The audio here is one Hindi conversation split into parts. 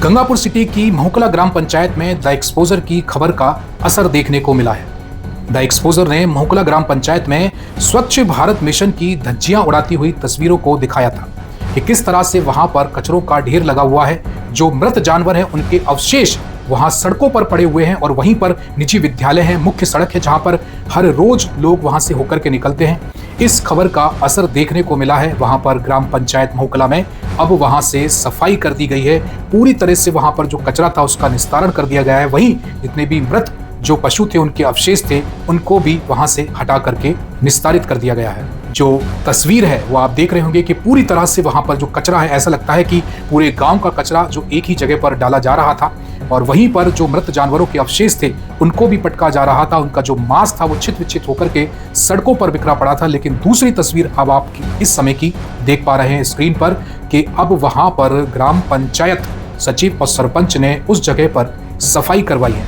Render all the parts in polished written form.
गंगापुर सिटी की महुकला ग्राम पंचायत में द एक्सपोजर की खबर का असर देखने को मिला है। द एक्सपोजर ने महुकला ग्राम पंचायत में स्वच्छ भारत मिशन की धज्जियां उड़ाती हुई तस्वीरों को दिखाया था कि किस तरह से वहां पर कचरों का ढेर लगा हुआ है। जो मृत जानवर हैं उनके अवशेष वहां सड़कों पर पड़े हुए हैं और वहीं पर निजी विद्यालय है, मुख्य सड़क है जहां पर हर रोज लोग वहां से होकर के निकलते हैं। इस खबर का असर देखने को मिला है वहां पर ग्राम पंचायत महुकला में। अब वहां से सफाई कर दी गई है, पूरी तरह से वहां पर जो कचरा था उसका निस्तारण कर दिया गया है। वहीं जितने भी मृत जो पशु थे उनके अवशेष थे उनको भी वहां से हटा करके निस्तारित कर दिया गया है। जो तस्वीर है वो आप देख रहे होंगे कि पूरी तरह से वहां पर जो कचरा है ऐसा लगता है कि पूरे गांव का कचरा जो एक ही जगह पर डाला जा रहा था और वहीं पर जो मृत जानवरों के अवशेष थे उनको भी पटका जा रहा था। उनका जो मांस था वो छित विच्छित होकर के सड़कों पर बिखरा पड़ा था। लेकिन दूसरी तस्वीर अब आप इस समय की देख पा रहे हैं स्क्रीन पर कि अब वहां पर ग्राम पंचायत सचिव और सरपंच ने उस जगह पर सफाई करवाई है।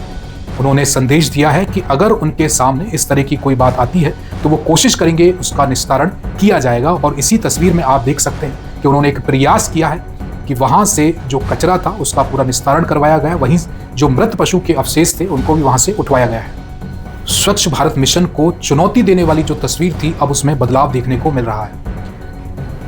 उन्होंने संदेश दिया है कि अगर उनके सामने इस तरह की कोई बात आती है तो वो कोशिश करेंगे, उसका निस्तारण किया जाएगा। और इसी तस्वीर में आप देख सकते हैं कि उन्होंने एक प्रयास किया है कि वहां से जो कचरा था उसका पूरा निस्तारण करवाया गया। वहीं जो मृत पशु के अवशेष थे उनको भी वहां से उठवाया गया है। स्वच्छ भारत मिशन को चुनौती देने वाली जो तस्वीर थी अब उसमें बदलाव देखने को मिल रहा है।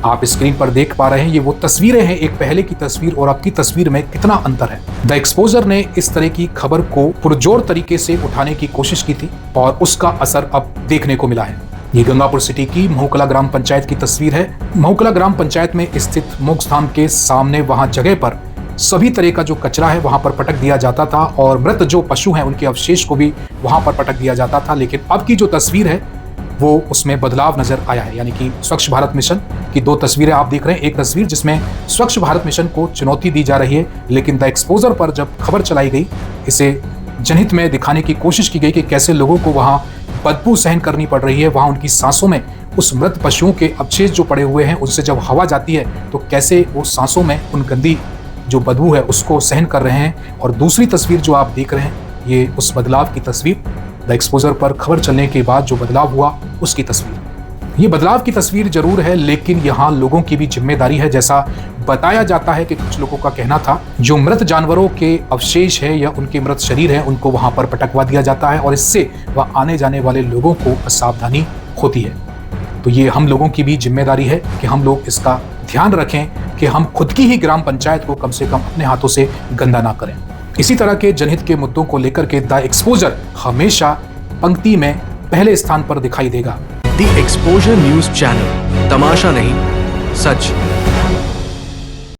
आप स्क्रीन पर देख पा रहे हैं ये वो तस्वीरें हैं, एक पहले की तस्वीर और अब की तस्वीर में कितना अंतर है। द एक्सपोजर ने इस तरह की खबर को पुरजोर तरीके से उठाने की कोशिश की थी और उसका असर अब देखने को मिला है। ये गंगापुर सिटी की महुकला ग्राम पंचायत की तस्वीर है। महुकला ग्राम पंचायत में स्थित मोक्ष धाम के सामने वहां जगह पर सभी तरह का जो कचरा है वहां पर पटक दिया जाता था और मृत जो पशु हैं उनके अवशेष को भी वहां पर पटक दिया जाता था। लेकिन अब की जो तस्वीर है वो उसमें बदलाव नजर आया है। यानी कि स्वच्छ भारत मिशन की दो तस्वीरें आप देख रहे हैं। एक तस्वीर जिसमें स्वच्छ भारत मिशन को चुनौती दी जा रही है, लेकिन द एक्सपोजर पर जब खबर चलाई गई इसे जनहित में दिखाने की कोशिश की गई कि कैसे लोगों को वहां बदबू सहन करनी पड़ रही है। वहां उनकी सांसों में उस मृत पशुओं के अवशेष जो पड़े हुए हैं उनसे जब हवा जाती है तो कैसे वो सांसों में उन गंदी जो बदबू है उसको सहन कर रहे हैं। और दूसरी तस्वीर जो आप देख रहे हैं ये उस बदलाव की तस्वीर, द एक्सपोजर पर खबर चलने के बाद जो बदलाव हुआ उसकी तस्वीर। ये बदलाव की तस्वीर जरूर है लेकिन यहाँ लोगों की भी जिम्मेदारी है। जैसा बताया जाता है कि कुछ लोगों का कहना था जो मृत जानवरों के अवशेष है या उनके मृत शरीर है उनको वहां पर पटकवा दिया जाता है और इससे वह आने जाने वाले लोगों को असावधानी होती है। तो ये हम लोगों की भी जिम्मेदारी है कि हम लोग इसका ध्यान रखें कि हम खुद की ही ग्राम पंचायत को कम से कम अपने हाथों से गंदा ना करें। इसी तरह के जनहित के मुद्दों को लेकर के द एक्सपोजर हमेशा पंक्ति में पहले स्थान पर दिखाई देगा। द एक्सपोजर न्यूज चैनल, तमाशा नहीं सच।